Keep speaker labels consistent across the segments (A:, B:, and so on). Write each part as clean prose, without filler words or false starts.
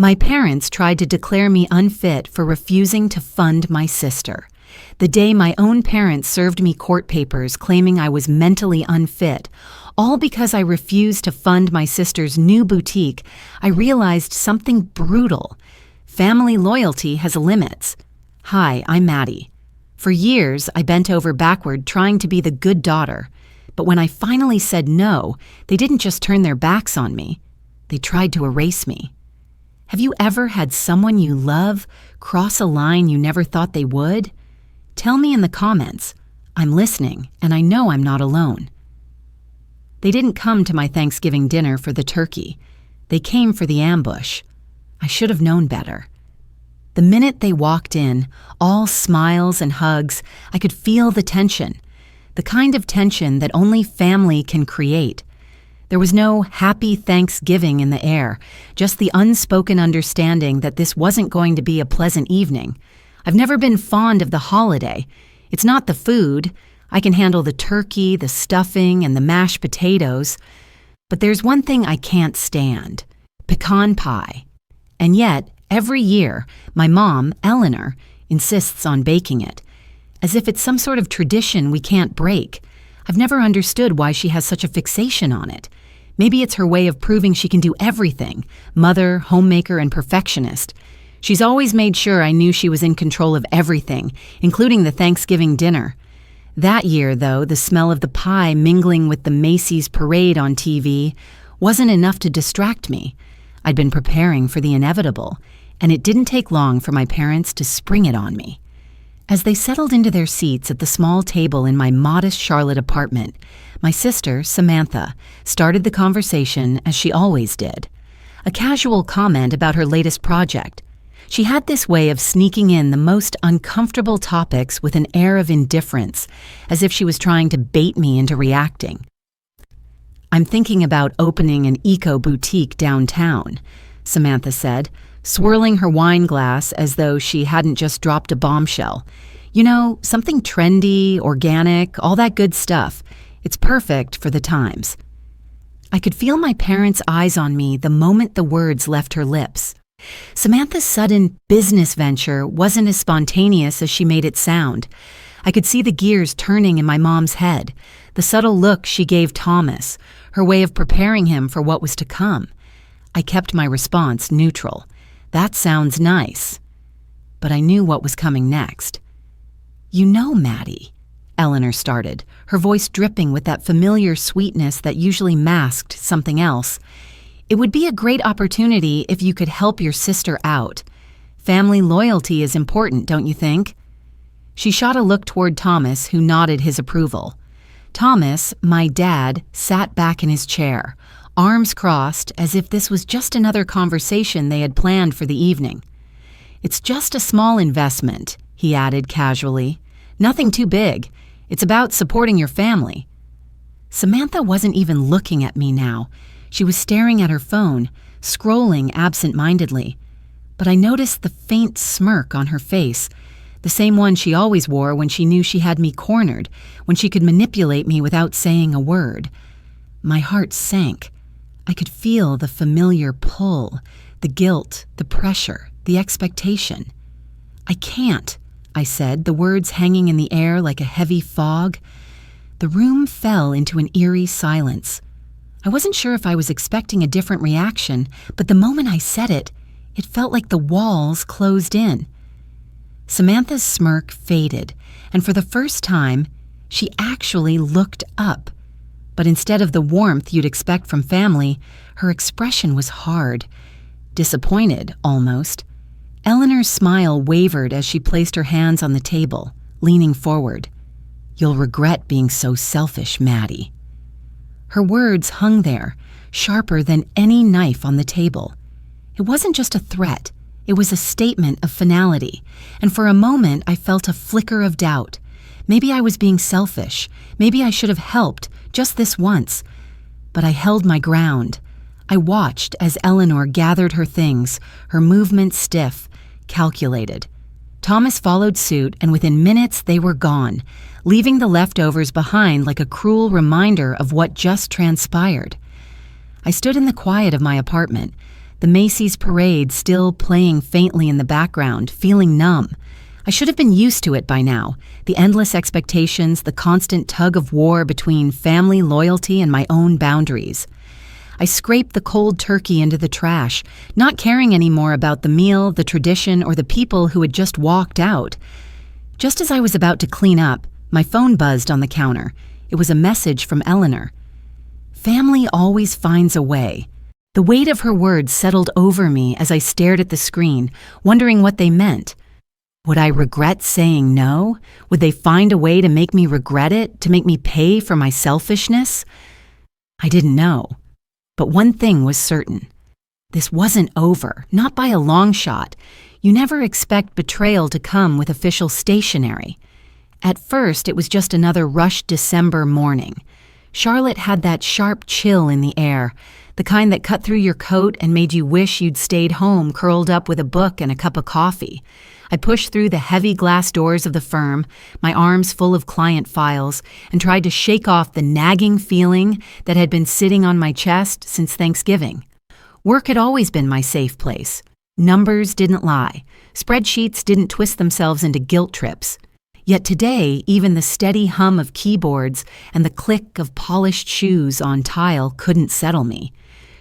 A: My parents tried to declare me unfit for refusing to fund my sister. The day my own parents served me court papers claiming I was mentally unfit, all because I refused to fund my sister's new boutique, I realized something brutal. Family loyalty has limits. Hi, I'm Maddie. For years, I bent over backward trying to be the good daughter. But when I finally said no, they didn't just turn their backs on me. They tried to erase me. Have you ever had someone you love cross a line you never thought they would? Tell me in the comments. I'm listening, and I know I'm not alone. They didn't come to my Thanksgiving dinner for the turkey. They came for the ambush. I should have known better. The minute they walked in, all smiles and hugs, I could feel the tension. The kind of tension that only family can create. There was no happy Thanksgiving in the air, just the unspoken understanding that this wasn't going to be a pleasant evening. I've never been fond of the holiday. It's not the food. I can handle the turkey, the stuffing, and the mashed potatoes. But there's one thing I can't stand: pecan pie. And yet, every year, my mom, Eleanor, insists on baking it, as if it's some sort of tradition we can't break. I've never understood why she has such a fixation on it. Maybe it's her way of proving she can do everything: mother, homemaker, and perfectionist. She's always made sure I knew she was in control of everything, including the Thanksgiving dinner. That year, though, the smell of the pie mingling with the Macy's parade on TV wasn't enough to distract me. I'd been preparing for the inevitable, and it didn't take long for my parents to spring it on me. As they settled into their seats at the small table in my modest Charlotte apartment, my sister, Samantha, started the conversation as she always did. A casual comment about her latest project. She had this way of sneaking in the most uncomfortable topics with an air of indifference, as if she was trying to bait me into reacting. I'm thinking about opening an eco-boutique downtown, Samantha said, swirling her wine glass as though she hadn't just dropped a bombshell. You know, something trendy, organic, all that good stuff. It's perfect for the times. I could feel my parents' eyes on me the moment the words left her lips. Samantha's sudden business venture wasn't as spontaneous as she made it sound. I could see the gears turning in my mom's head, the subtle look she gave Thomas, her way of preparing him for what was to come. I kept my response neutral. That sounds nice. But I knew what was coming next. You know, Maddie, Eleanor started, her voice dripping with that familiar sweetness that usually masked something else. It would be a great opportunity if you could help your sister out. Family loyalty is important, don't you think? She shot a look toward Thomas, who nodded his approval. Thomas, my dad, sat back in his chair, arms crossed as if this was just another conversation they had planned for the evening. It's just a small investment, he added casually. Nothing too big. It's about supporting your family. Samantha wasn't even looking at me now. She was staring at her phone, scrolling absent-mindedly. But I noticed the faint smirk on her face, the same one she always wore when she knew she had me cornered, when she could manipulate me without saying a word. My heart sank. I could feel the familiar pull, the guilt, the pressure, the expectation. I can't, I said, the words hanging in the air like a heavy fog. The room fell into an eerie silence. I wasn't sure if I was expecting a different reaction, but the moment I said it, it felt like the walls closed in. Samantha's smirk faded, and for the first time, she actually looked up. But instead of the warmth you'd expect from family, her expression was hard, disappointed almost. Eleanor's smile wavered as she placed her hands on the table, leaning forward. You'll regret being so selfish, Maddie. Her words hung there, sharper than any knife on the table. It wasn't just a threat, it was a statement of finality, and for a moment I felt a flicker of doubt. Maybe I was being selfish, maybe I should have helped, just this once. But I held my ground. I watched as Eleanor gathered her things, her movement stiff, calculated. Thomas followed suit, and within minutes they were gone, leaving the leftovers behind like a cruel reminder of what just transpired. I stood in the quiet of my apartment, the Macy's parade still playing faintly in the background, feeling numb. I should have been used to it by now, the endless expectations, the constant tug of war between family loyalty and my own boundaries. I scraped the cold turkey into the trash, not caring anymore about the meal, the tradition, or the people who had just walked out. Just as I was about to clean up, my phone buzzed on the counter. It was a message from Eleanor. Family always finds a way. The weight of her words settled over me as I stared at the screen, wondering what they meant. Would I regret saying no? Would they find a way to make me regret it, to make me pay for my selfishness? I didn't know. But one thing was certain. This wasn't over, not by a long shot. You never expect betrayal to come with official stationery. At first, it was just another rushed December morning. Charlotte had that sharp chill in the air, the kind that cut through your coat and made you wish you'd stayed home curled up with a book and a cup of coffee. I pushed through the heavy glass doors of the firm, my arms full of client files, and tried to shake off the nagging feeling that had been sitting on my chest since Thanksgiving. Work had always been my safe place. Numbers didn't lie. Spreadsheets didn't twist themselves into guilt trips. Yet today, even the steady hum of keyboards and the click of polished shoes on tile couldn't settle me.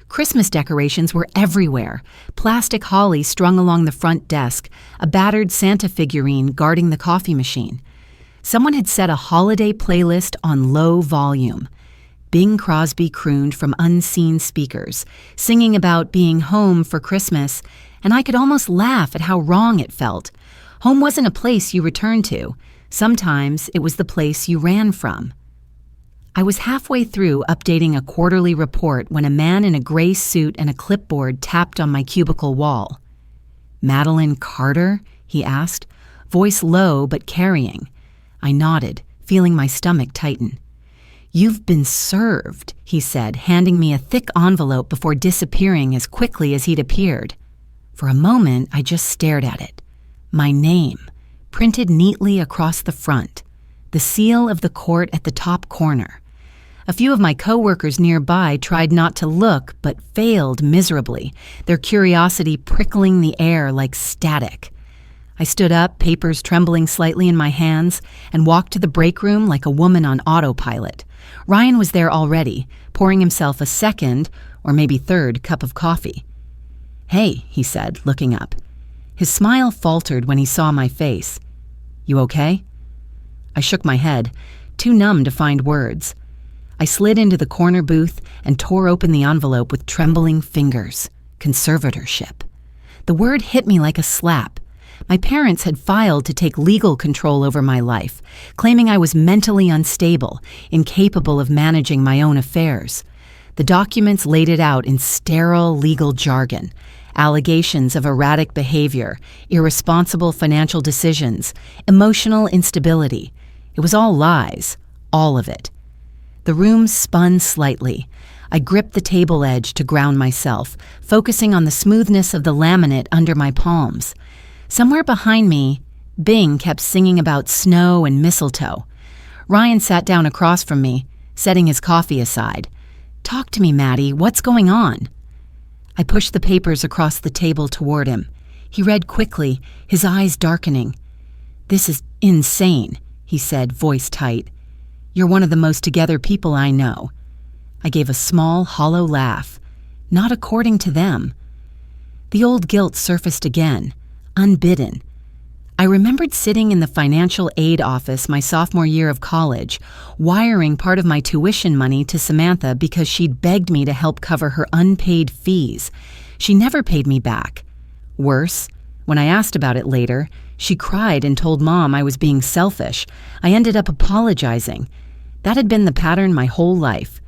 A: Christmas decorations were everywhere, plastic holly strung along the front desk, a battered Santa figurine guarding the coffee machine. Someone had set a holiday playlist on low volume. Bing Crosby crooned from unseen speakers, singing about being home for Christmas, and I could almost laugh at how wrong it felt. Home wasn't a place you returned to. Sometimes it was the place you ran from. I was halfway through updating a quarterly report when a man in a gray suit and a clipboard tapped on my cubicle wall. "Madeline Carter?" he asked, voice low but carrying. I nodded, feeling my stomach tighten. "You've been served," he said, handing me a thick envelope before disappearing as quickly as he'd appeared. For a moment, I just stared at it. My name, printed neatly across the front, the seal of the court at the top corner. A few of my coworkers nearby tried not to look, but failed miserably, their curiosity prickling the air like static. I stood up, papers trembling slightly in my hands, and walked to the break room like a woman on autopilot. Ryan was there already, pouring himself a second, or maybe third, cup of coffee. "Hey," he said, looking up. His smile faltered when he saw my face. "You okay?" I shook my head, too numb to find words. I slid into the corner booth and tore open the envelope with trembling fingers. Conservatorship. The word hit me like a slap. My parents had filed to take legal control over my life, claiming I was mentally unstable, incapable of managing my own affairs. The documents laid it out in sterile legal jargon. Allegations of erratic behavior, irresponsible financial decisions, emotional instability. It was all lies, all of it. The room spun slightly. I gripped the table edge to ground myself, focusing on the smoothness of the laminate under my palms. Somewhere behind me, Bing kept singing about snow and mistletoe. Ryan sat down across from me, setting his coffee aside. "Talk to me, Maddie. What's going on?" I pushed the papers across the table toward him. He read quickly, his eyes darkening. "This is insane," he said, voice tight. "You're one of the most together people I know." I gave a small, hollow laugh. Not according to them. The old guilt surfaced again, unbidden. I remembered sitting in the financial aid office my sophomore year of college, wiring part of my tuition money to Samantha because she'd begged me to help cover her unpaid fees. She never paid me back. Worse, when I asked about it later, she cried and told Mom I was being selfish. I ended up apologizing. That had been the pattern my whole life.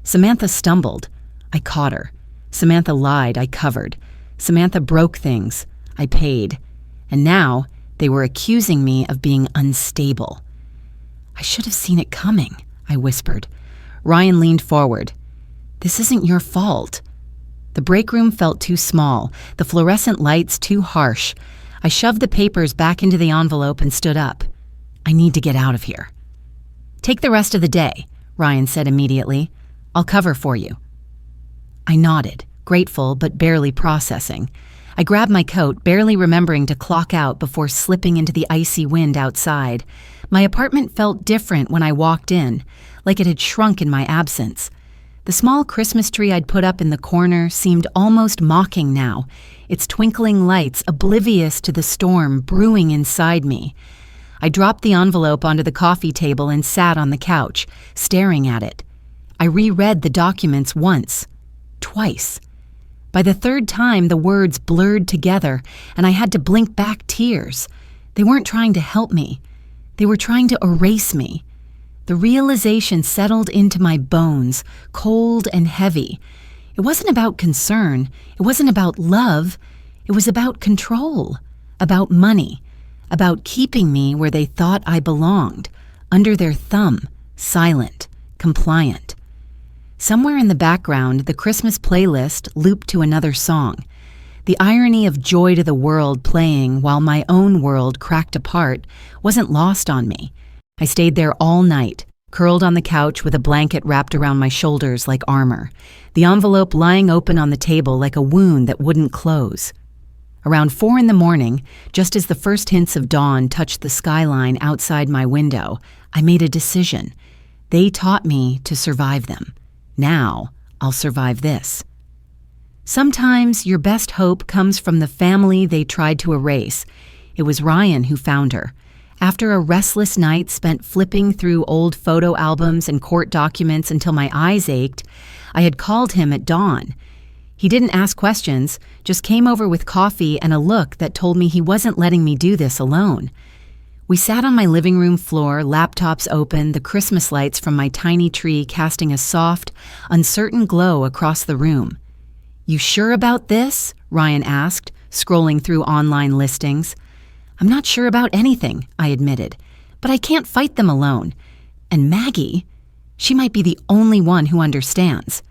A: Samantha stumbled. I caught her. Samantha lied. I covered. Samantha broke things. I paid. And now, they were accusing me of being unstable. "I should have seen it coming," I whispered. Ryan leaned forward. "This isn't your fault." The break room felt too small, the fluorescent lights too harsh. I shoved the papers back into the envelope and stood up. "I need to get out of here." "Take the rest of the day," Ryan said immediately. "I'll cover for you." I nodded, grateful but barely processing. I grabbed my coat, barely remembering to clock out before slipping into the icy wind outside. My apartment felt different when I walked in, like it had shrunk in my absence. The small Christmas tree I'd put up in the corner seemed almost mocking now, its twinkling lights oblivious to the storm brewing inside me. I dropped the envelope onto the coffee table and sat on the couch, staring at it. I reread the documents once, twice. By the third time, the words blurred together, and I had to blink back tears. They weren't trying to help me. They were trying to erase me. The realization settled into my bones, cold and heavy. It wasn't about concern. It wasn't about love. It was about control, about money, about keeping me where they thought I belonged, under their thumb, silent, compliant. Somewhere in the background, the Christmas playlist looped to another song. The irony of Joy to the World playing while my own world cracked apart wasn't lost on me. I stayed there all night, curled on the couch with a blanket wrapped around my shoulders like armor, the envelope lying open on the table like a wound that wouldn't close. Around 4 a.m, just as the first hints of dawn touched the skyline outside my window, I made a decision. They taught me to survive them. Now, I'll survive this. Sometimes your best hope comes from the family they tried to erase. It was Ryan who found her. After a restless night spent flipping through old photo albums and court documents until my eyes ached, I had called him at dawn. He didn't ask questions, just came over with coffee and a look that told me he wasn't letting me do this alone. We sat on my living room floor, laptops open, the Christmas lights from my tiny tree casting a soft, uncertain glow across the room. "You sure about this?" Ryan asked, scrolling through online listings. "I'm not sure about anything," I admitted, "but I can't fight them alone. And Maggie, she might be the only one who understands.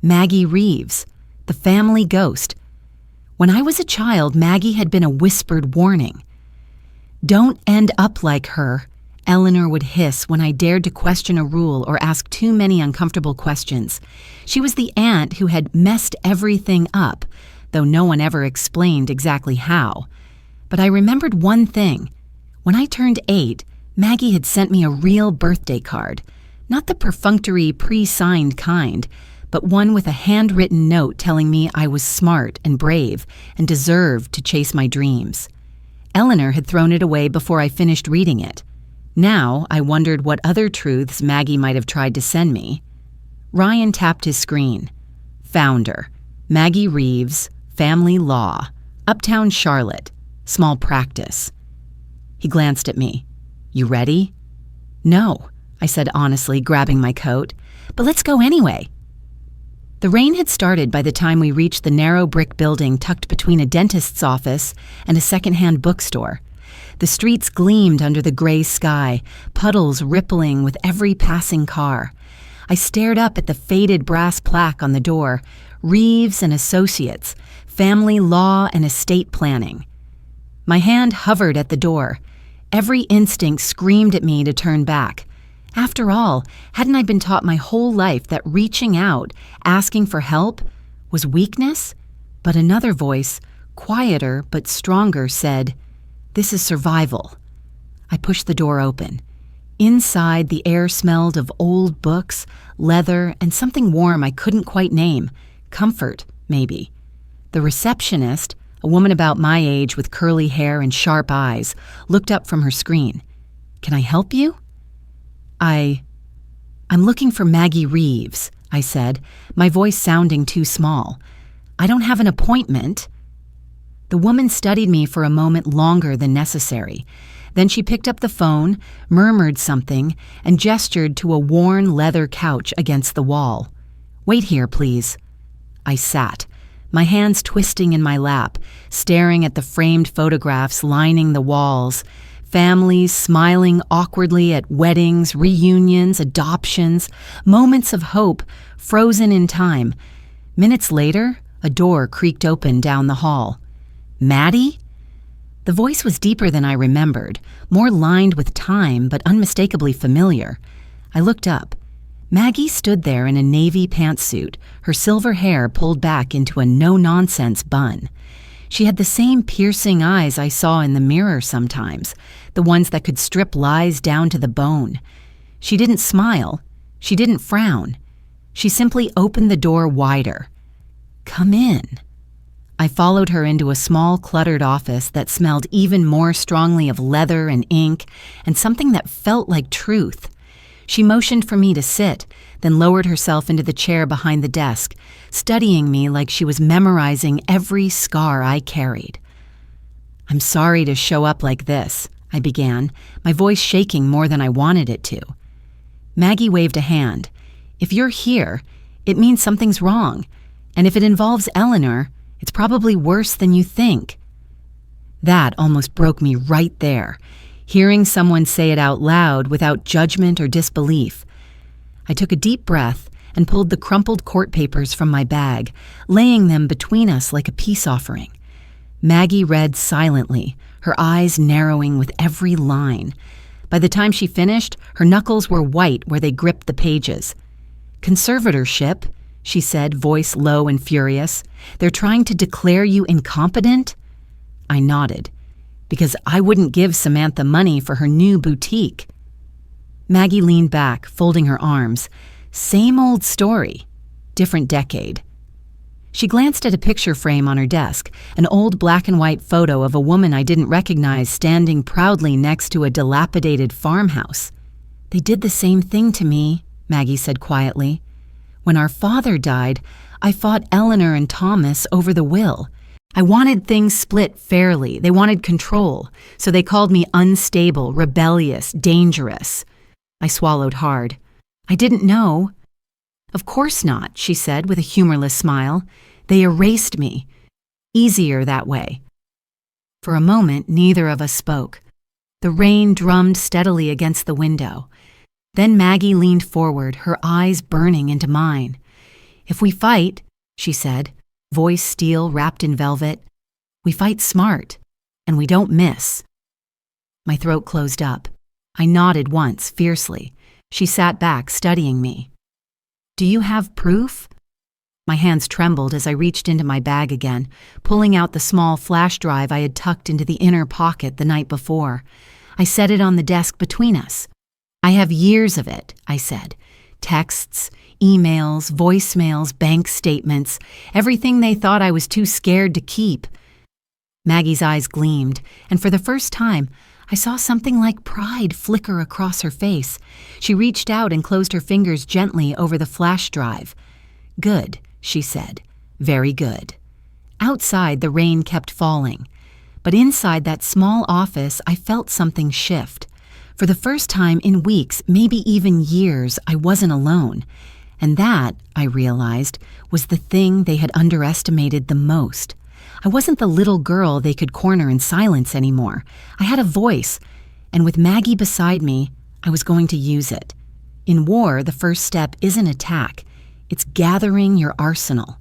A: Maggie Reeves, the family ghost. When I was a child, Maggie had been a whispered warning. "Don't end up like her," Eleanor would hiss when I dared to question a rule or ask too many uncomfortable questions. She was the aunt who had messed everything up, though no one ever explained exactly how. But I remembered one thing. When I turned 8, Maggie had sent me a real birthday card. Not the perfunctory, pre-signed kind, but one with a handwritten note telling me I was smart and brave and deserved to chase my dreams. Eleanor had thrown it away before I finished reading it. Now I wondered what other truths Maggie might have tried to send me. Ryan tapped his screen. Found her. Maggie Reeves, family law, Uptown Charlotte, small practice. He glanced at me. "You ready?" "No," I said honestly, grabbing my coat. "But let's go anyway." The rain had started by the time we reached the narrow brick building tucked between a dentist's office and a secondhand bookstore. The streets gleamed under the gray sky, puddles rippling with every passing car. I stared up at the faded brass plaque on the door, Reeves and Associates, family law and estate planning. My hand hovered at the door. Every instinct screamed at me to turn back. After all, hadn't I been taught my whole life that reaching out, asking for help, was weakness? But another voice, quieter but stronger, said, "This is survival." I pushed the door open. Inside, the air smelled of old books, leather, and something warm I couldn't quite name. Comfort, maybe. The receptionist, a woman about my age with curly hair and sharp eyes, looked up from her screen. "Can I help you?" I'm looking for Maggie Reeves," I said, my voice sounding too small. "I don't have an appointment." The woman studied me for a moment longer than necessary. Then she picked up the phone, murmured something, and gestured to a worn leather couch against the wall. "Wait here, please." I sat, my hands twisting in my lap, staring at the framed photographs lining the walls, families smiling awkwardly at weddings, reunions, adoptions, moments of hope frozen in time. Minutes later, a door creaked open down the hall. "Maddie?" The voice was deeper than I remembered, more lined with time but unmistakably familiar. I looked up. Maggie stood there in a navy pantsuit, her silver hair pulled back into a no-nonsense bun. She had the same piercing eyes I saw in the mirror sometimes, the ones that could strip lies down to the bone. She didn't smile. She didn't frown. She simply opened the door wider. "Come in." I followed her into a small, cluttered office that smelled even more strongly of leather and ink and something that felt like truth. She motioned for me to sit, then lowered herself into the chair behind the desk, studying me like she was memorizing every scar I carried. "I'm sorry to show up like this," I began, my voice shaking more than I wanted it to. Maggie waved a hand. "If you're here, it means something's wrong, and if it involves Eleanor, it's probably worse than you think." That almost broke me right there, hearing someone say it out loud without judgment or disbelief. I took a deep breath and pulled the crumpled court papers from my bag, laying them between us like a peace offering. Maggie read silently, her eyes narrowing with every line. By the time she finished, her knuckles were white where they gripped the pages. "Conservatorship," she said, voice low and furious. "They're trying to declare you incompetent?" I nodded, because I wouldn't give Samantha money for her new boutique. Maggie leaned back, folding her arms. Same old story, different decade. She glanced at a picture frame on her desk, an old black and white photo of a woman I didn't recognize standing proudly next to a dilapidated farmhouse. "They did the same thing to me," Maggie said quietly. "When our father died, I fought Eleanor and Thomas over the will. I wanted things split fairly. They wanted control, so they called me unstable, rebellious, dangerous." I swallowed hard. "I didn't know." "Of course not," she said with a humorless smile. "They erased me. Easier that way." For a moment, neither of us spoke. The rain drummed steadily against the window. Then Maggie leaned forward, her eyes burning into mine. "If we fight," she said, voice steel wrapped in velvet, "we fight smart, and we don't miss." My throat closed up. I nodded once, fiercely. She sat back, studying me. "Do you have proof?" My hands trembled as I reached into my bag again, pulling out the small flash drive I had tucked into the inner pocket the night before. I set it on the desk between us. "I have years of it," I said. "Texts, emails, voicemails, bank statements, everything they thought I was too scared to keep." Maggie's eyes gleamed, and for the first time, I saw something like pride flicker across her face. She reached out and closed her fingers gently over the flash drive. "Good," she said. "Very good." Outside, the rain kept falling. But inside that small office, I felt something shift. For the first time in weeks, maybe even years, I wasn't alone. And that, I realized, was the thing they had underestimated the most. I wasn't the little girl they could corner in silence anymore. I had a voice, and with Maggie beside me, I was going to use it. In war, the first step isn't attack. It's gathering your arsenal.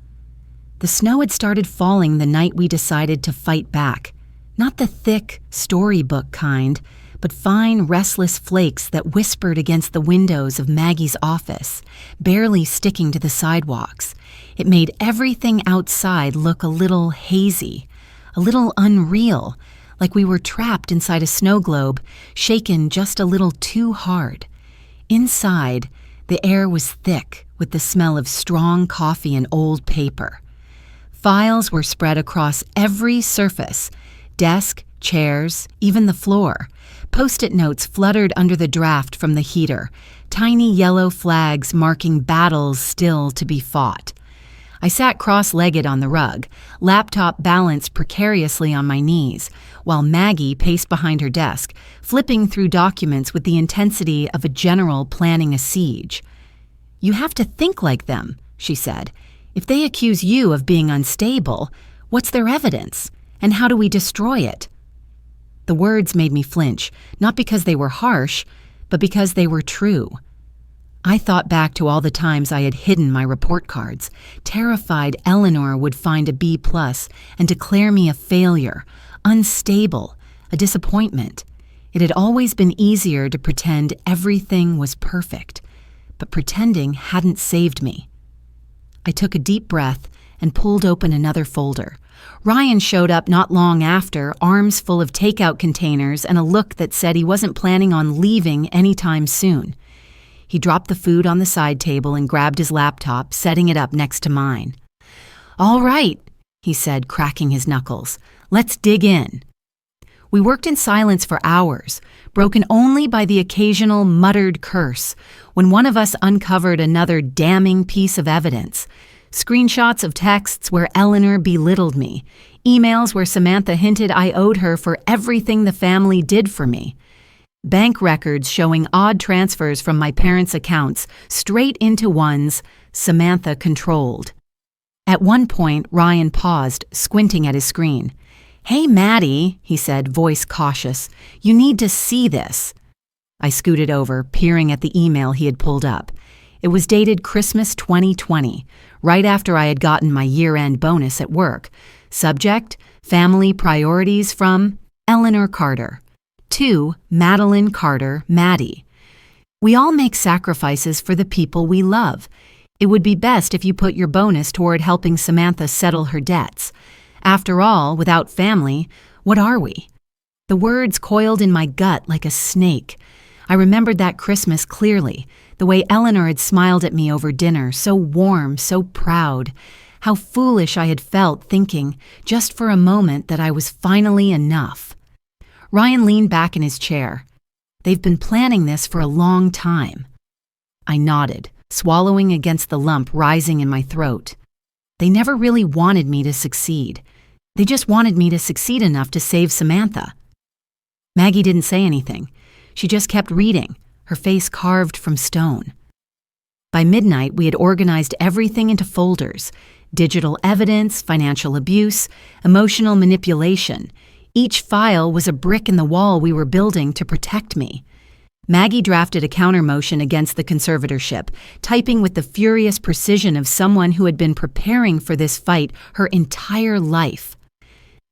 A: The snow had started falling the night we decided to fight back. Not the thick, storybook kind, but fine, restless flakes that whispered against the windows of Maggie's office, barely sticking to the sidewalks. It made everything outside look a little hazy, a little unreal, like we were trapped inside a snow globe, shaken just a little too hard. Inside, the air was thick with the smell of strong coffee and old paper. Files were spread across every surface, desk, chairs, even the floor. Post-it notes fluttered under the draft from the heater, tiny yellow flags marking battles still to be fought. I sat cross-legged on the rug, laptop balanced precariously on my knees, while Maggie paced behind her desk, flipping through documents with the intensity of a general planning a siege. "You have to think like them," she said. "If they accuse you of being unstable, what's their evidence? And how do we destroy it?" The words made me flinch, not because they were harsh, but because they were true. I thought back to all the times I had hidden my report cards, terrified Eleanor would find a B+ and declare me a failure, unstable, a disappointment. It had always been easier to pretend everything was perfect. but pretending hadn't saved me. I took a deep breath and pulled open another folder. Ryan showed up not long after, arms full of takeout containers and a look that said he wasn't planning on leaving anytime soon. He dropped the food on the side table and grabbed his laptop, setting it up next to mine. "All right," he said, cracking his knuckles. "Let's dig in." We worked in silence for hours, broken only by the occasional muttered curse, when one of us uncovered another damning piece of evidence. Screenshots of texts where Eleanor belittled me, emails where Samantha hinted I owed her for everything the family did for me, bank records showing odd transfers from my parents' accounts straight into ones Samantha controlled. At one point, Ryan paused, squinting at his screen. "Hey, Maddie," he said, voice cautious, "you need to see this." I scooted over, peering at the email he had pulled up. It was dated Christmas 2020, right after I had gotten my year-end bonus at work. Subject, family priorities from Eleanor Carter. To Madeline Carter, Maddie. "We all make sacrifices for the people we love. It would be best if you put your bonus toward helping Samantha settle her debts. After all, without family, what are we?" The words coiled in my gut like a snake. I remembered that Christmas clearly, the way Eleanor had smiled at me over dinner, so warm, so proud. How foolish I had felt thinking, just for a moment, that I was finally enough. Ryan leaned back in his chair. "They've been planning this for a long time." I nodded, swallowing against the lump rising in my throat. They never really wanted me to succeed. They just wanted me to succeed enough to save Samantha. Maggie didn't say anything. She just kept reading, her face carved from stone. By midnight, we had organized everything into folders: digital evidence, financial abuse, emotional manipulation. Each file was a brick in the wall we were building to protect me. Maggie drafted a counter-motion against the conservatorship, typing with the furious precision of someone who had been preparing for this fight her entire life.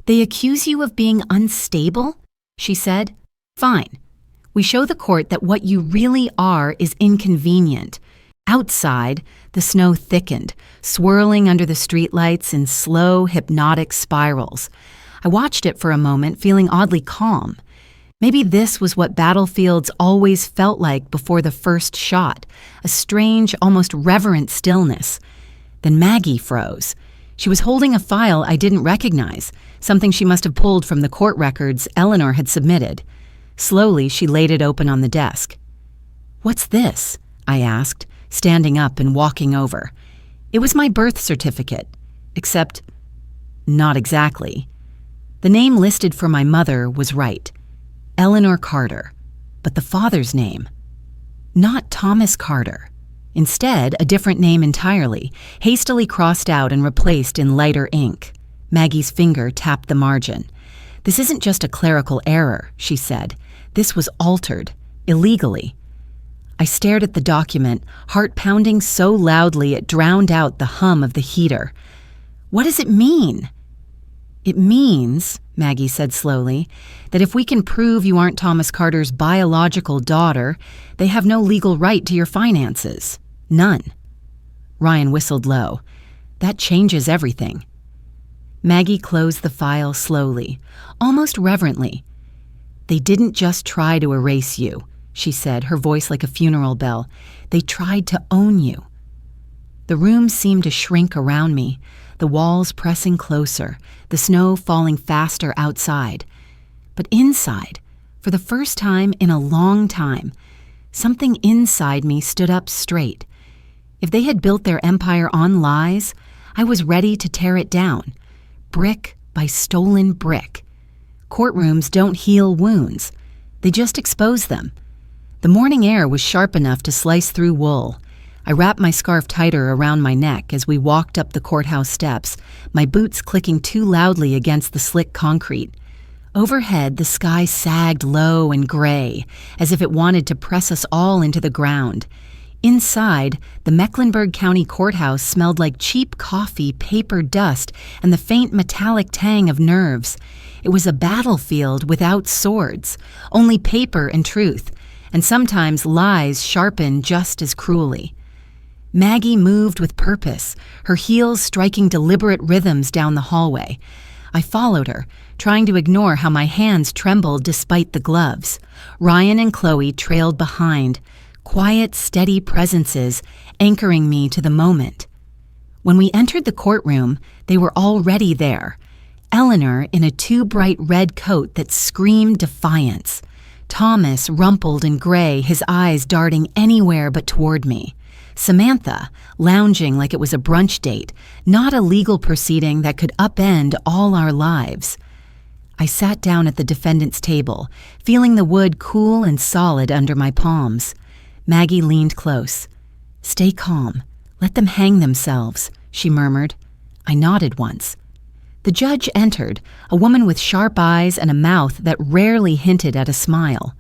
A: "They accuse you of being unstable?" she said. "Fine. We show the court that what you really are is inconvenient." Outside, the snow thickened, swirling under the streetlights in slow, hypnotic spirals. I watched it for a moment, feeling oddly calm. Maybe this was what battlefields always felt like before the first shot, a strange, almost reverent stillness. Then Maggie froze. She was holding a file I didn't recognize, something she must have pulled from the court records Eleanor had submitted. Slowly, she laid it open on the desk. "What's this?" I asked, standing up and walking over. It was my birth certificate, except not exactly. The name listed for my mother was right, Eleanor Carter, but the father's name, not Thomas Carter. Instead, a different name entirely, hastily crossed out and replaced in lighter ink. Maggie's finger tapped the margin. "This isn't just a clerical error," she said. "This was altered, illegally." I stared at the document, heart pounding so loudly it drowned out the hum of the heater. "What does it mean?" "It means," Maggie said slowly, "that if we can prove you aren't Thomas Carter's biological daughter, they have no legal right to your finances. None." Ryan whistled low. "That changes everything." Maggie closed the file slowly, almost reverently. "They didn't just try to erase you," she said, her voice like a funeral bell. "They tried to own you." The room seemed to shrink around me, the walls pressing closer, the snow falling faster outside. But inside, for the first time in a long time, something inside me stood up straight. If they had built their empire on lies, I was ready to tear it down, brick by stolen brick. Courtrooms don't heal wounds. They just expose them. The morning air was sharp enough to slice through wool. I wrapped my scarf tighter around my neck as we walked up the courthouse steps, my boots clicking too loudly against the slick concrete. Overhead, the sky sagged low and gray, as if it wanted to press us all into the ground. Inside, the Mecklenburg County Courthouse smelled like cheap coffee, paper dust, and the faint metallic tang of nerves. It was a battlefield without swords, only paper and truth, and sometimes lies sharpen just as cruelly. Maggie moved with purpose, her heels striking deliberate rhythms down the hallway. I followed her, trying to ignore how my hands trembled despite the gloves. Ryan and Chloe trailed behind, quiet, steady presences anchoring me to the moment. When we entered the courtroom, they were already there. Eleanor in a too bright red coat that screamed defiance. Thomas rumpled and gray, his eyes darting anywhere but toward me. Samantha, lounging like it was a brunch date, not a legal proceeding that could upend all our lives. I sat down at the defendant's table, feeling the wood cool and solid under my palms. Maggie leaned close. "Stay calm. Let them hang themselves," she murmured. I nodded once. The judge entered, a woman with sharp eyes and a mouth that rarely hinted at a smile.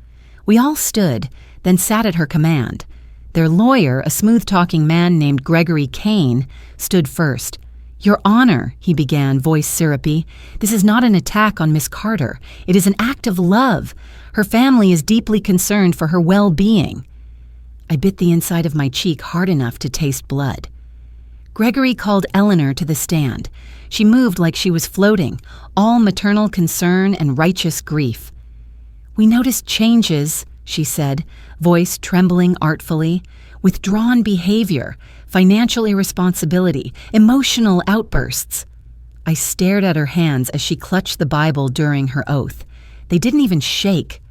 A: We all stood, then sat at her command. Their lawyer, a smooth-talking man named Gregory Kane, stood first. "Your Honor," he began, voice syrupy, "this is not an attack on Miss Carter. It is an act of love. Her family is deeply concerned for her well-being." I bit the inside of my cheek hard enough to taste blood. Gregory called Eleanor to the stand. She moved like she was floating, all maternal concern and righteous grief. "We noticed changes," she said, voice trembling artfully, "withdrawn behavior, financial irresponsibility, emotional outbursts." I stared at her hands as she clutched the Bible during her oath. They didn't even shake.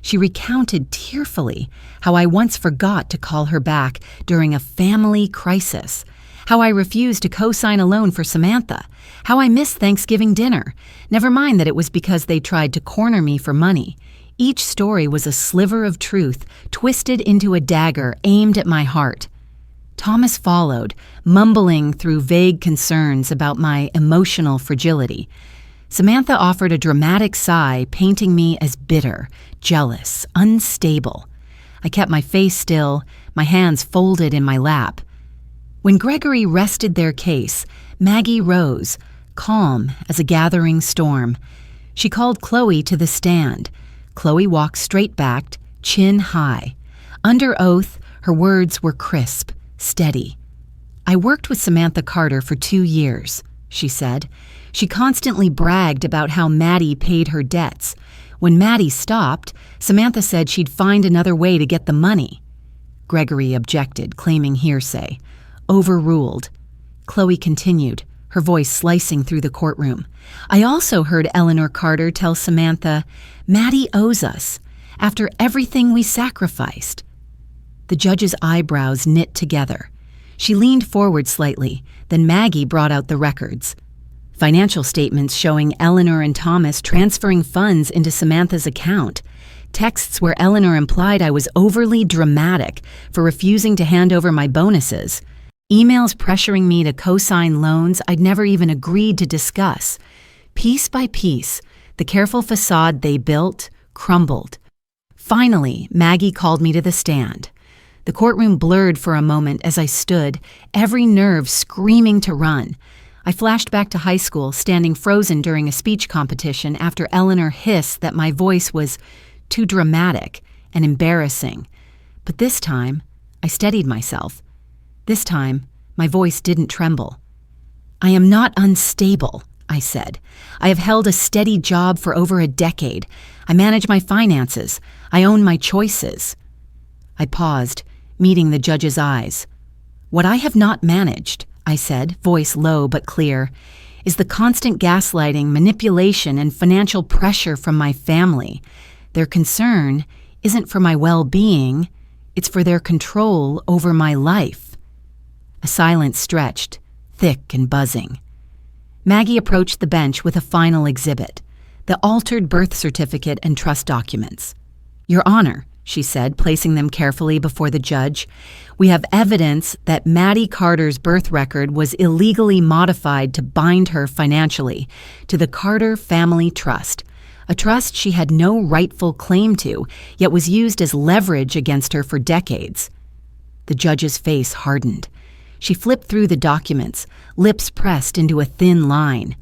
A: She recounted tearfully how I once forgot to call her back during a family crisis, how I refused to co-sign a loan for Samantha, how I missed Thanksgiving dinner. Never mind that it was because they tried to corner me for money. Each story was a sliver of truth, twisted into a dagger aimed at my heart. Thomas followed, mumbling through vague concerns about my emotional fragility. Samantha offered a dramatic sigh, painting me as bitter, jealous, unstable. I kept my face still, my hands folded in my lap. When Gregory rested their case, Maggie rose, calm as a gathering storm. She called Chloe to the stand. Chloe walked straight-backed, chin high. Under oath, her words were crisp, steady. "I worked with Samantha Carter for 2 years," she said. "She constantly bragged about how Maddie paid her debts. When Maddie stopped, Samantha said she'd find another way to get the money." Gregory objected, claiming hearsay. Overruled. Chloe continued, her voice slicing through the courtroom. "I also heard Eleanor Carter tell Samantha, 'Maddie owes us, after everything we sacrificed.'" The judge's eyebrows knit together. She leaned forward slightly, then Maggie brought out the records. Financial statements showing Eleanor and Thomas transferring funds into Samantha's account. Texts where Eleanor implied I was overly dramatic for refusing to hand over my bonuses. Emails pressuring me to co-sign loans I'd never even agreed to discuss. Piece by piece, the careful facade they built crumbled. Finally, Maggie called me to the stand. The courtroom blurred for a moment as I stood, every nerve screaming to run. I flashed back to high school, standing frozen during a speech competition after Eleanor hissed that my voice was too dramatic and embarrassing. But this time, I steadied myself. This time, my voice didn't tremble. "I am not unstable," I said. "I have held a steady job for over a decade. I manage my finances. I own my choices." I paused, meeting the judge's eyes. "What I have not managed," I said, voice low but clear, "is the constant gaslighting, manipulation, and financial pressure from my family. Their concern isn't for my well-being, it's for their control over my life." A silence stretched, thick and buzzing. Maggie approached the bench with a final exhibit, the altered birth certificate and trust documents. "Your Honor," she said, placing them carefully before the judge, "we have evidence that Maddie Carter's birth record was illegally modified to bind her financially to the Carter Family Trust, a trust she had no rightful claim to, yet was used as leverage against her for decades." The judge's face hardened. She flipped through the documents, lips pressed into a thin line.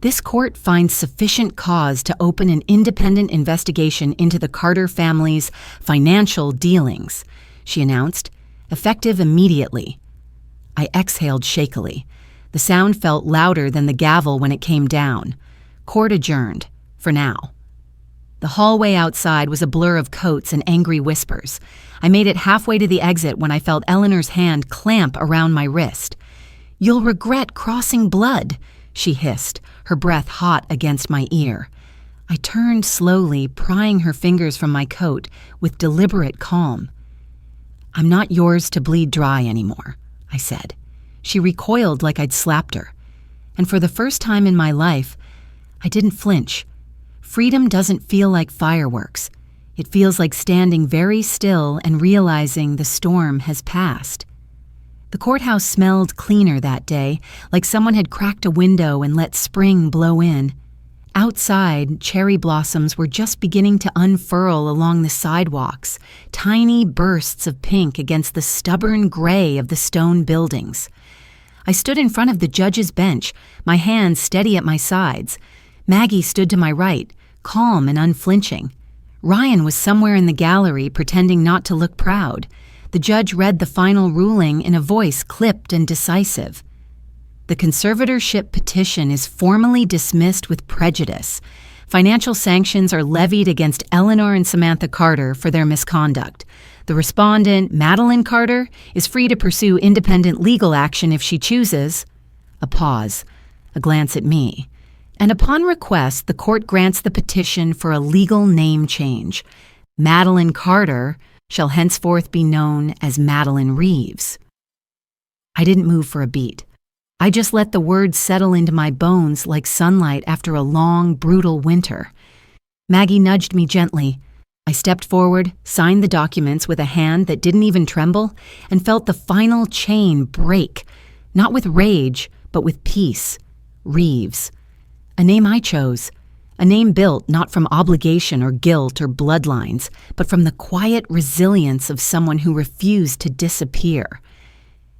A: This court finds sufficient cause to open an independent investigation into the Carter family's financial dealings, she announced, effective immediately. I exhaled shakily. The sound felt louder than the gavel when it came down. Court adjourned, for now. The hallway outside was a blur of coats and angry whispers. I made it halfway to the exit when I felt Eleanor's hand clamp around my wrist. "You'll regret crossing blood," she hissed, her breath hot against my ear. I turned slowly, prying her fingers from my coat with deliberate calm. "I'm not yours to bleed dry anymore," I said. She recoiled like I'd slapped her. And for the first time in my life, I didn't flinch. Freedom doesn't feel like fireworks. It feels like standing very still and realizing the storm has passed. The courthouse smelled cleaner that day, like someone had cracked a window and let spring blow in. Outside, cherry blossoms were just beginning to unfurl along the sidewalks, tiny bursts of pink against the stubborn gray of the stone buildings. I stood in front of the judge's bench, my hands steady at my sides. Maggie stood to my right, calm and unflinching. Ryan was somewhere in the gallery, pretending not to look proud. The judge read the final ruling in a voice clipped and decisive. "The conservatorship petition is formally dismissed with prejudice. Financial sanctions are levied against Eleanor and Samantha Carter for their misconduct. The respondent, Madeline Carter, is free to pursue independent legal action if she chooses." A pause, a glance at me. "And upon request, the court grants the petition for a legal name change. Madeline Carter shall henceforth be known as Madeline Reeves." I didn't move for a beat. I just let the words settle into my bones like sunlight after a long, brutal winter. Maggie nudged me gently. I stepped forward, signed the documents with a hand that didn't even tremble, and felt the final chain break, not with rage, but with peace. Reeves. A name I chose. A name built not from obligation or guilt or bloodlines, but from the quiet resilience of someone who refused to disappear.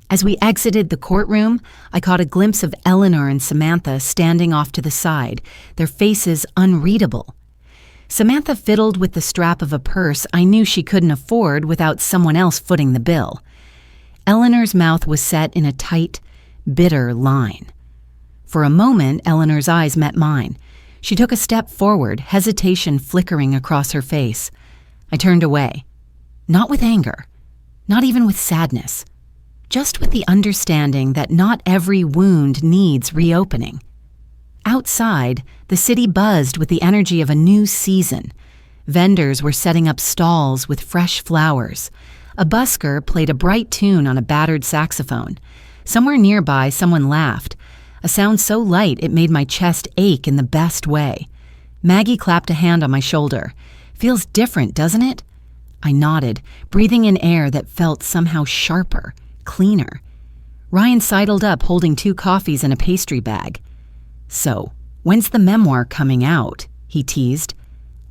A: As we exited the courtroom, I caught a glimpse of Eleanor and Samantha standing off to the side, their faces unreadable. Samantha fiddled with the strap of a purse I knew she couldn't afford without someone else footing the bill. Eleanor's mouth was set in a tight, bitter line. For a moment, Eleanor's eyes met mine. She took a step forward, hesitation flickering across her face. I turned away. Not with anger, not even with sadness, just with the understanding that not every wound needs reopening. Outside, the city buzzed with the energy of a new season. Vendors were setting up stalls with fresh flowers. A busker played a bright tune on a battered saxophone. Somewhere nearby, someone laughed, a sound so light it made my chest ache in the best way. Maggie clapped a hand on my shoulder. "Feels different, doesn't it?" I nodded, breathing in air that felt somehow sharper, cleaner. Ryan sidled up holding 2 coffees and a pastry bag. "So, when's the memoir coming out?" he teased.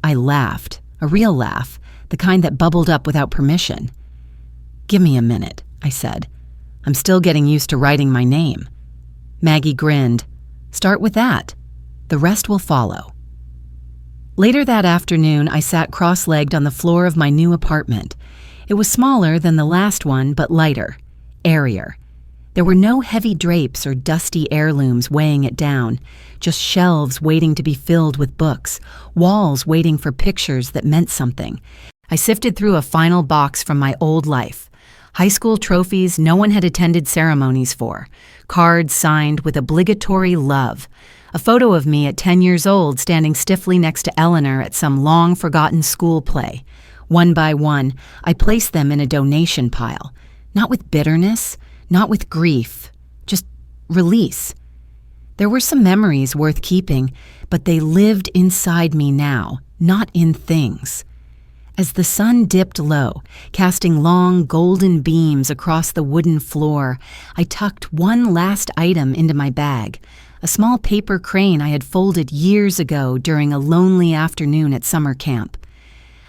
A: I laughed, a real laugh, the kind that bubbled up without permission. "Give me a minute," I said. "I'm still getting used to writing my name." Maggie grinned. "Start with that. The rest will follow." Later that afternoon, I sat cross-legged on the floor of my new apartment. It was smaller than the last one, but lighter, airier. There were no heavy drapes or dusty heirlooms weighing it down, just shelves waiting to be filled with books, walls waiting for pictures that meant something. I sifted through a final box from my old life. High school trophies no one had attended ceremonies for, cards signed with obligatory love, a photo of me at 10 years old standing stiffly next to Eleanor at some long-forgotten school play. One by one, I placed them in a donation pile, not with bitterness, not with grief, just release. There were some memories worth keeping, but they lived inside me now, not in things. As the sun dipped low, casting long golden beams across the wooden floor, I tucked one last item into my bag, a small paper crane I had folded years ago during a lonely afternoon at summer camp.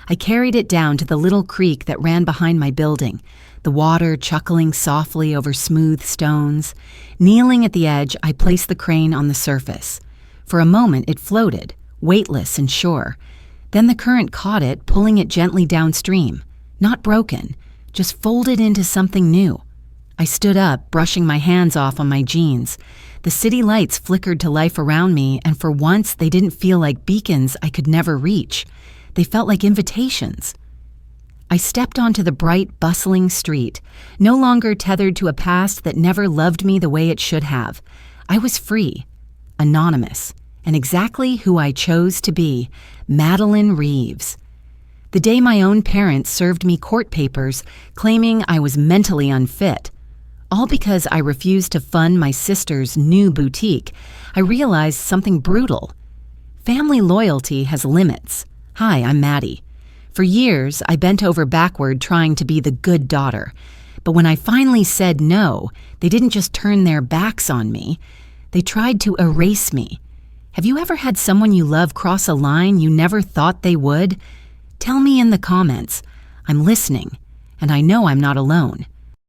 A: I carried it down to the little creek that ran behind my building, the water chuckling softly over smooth stones. Kneeling at the edge, I placed the crane on the surface. For a moment, it floated, weightless and sure. Then the current caught it, pulling it gently downstream. Not broken, just folded into something new. I stood up, brushing my hands off on my jeans. The city lights flickered to life around me, and for once, they didn't feel like beacons I could never reach. They felt like invitations. I stepped onto the bright, bustling street, no longer tethered to a past that never loved me the way it should have. I was free, anonymous, and exactly who I chose to be, Madeline Reeves. The day my own parents served me court papers claiming I was mentally unfit, all because I refused to fund my sister's new boutique, I realized something brutal. Family loyalty has limits. Hi, I'm Maddie. For years, I bent over backward trying to be the good daughter. But when I finally said no, they didn't just turn their backs on me. They tried to erase me. Have you ever had someone you love cross a line you never thought they would? Tell me in the comments. I'm listening, and I know I'm not alone.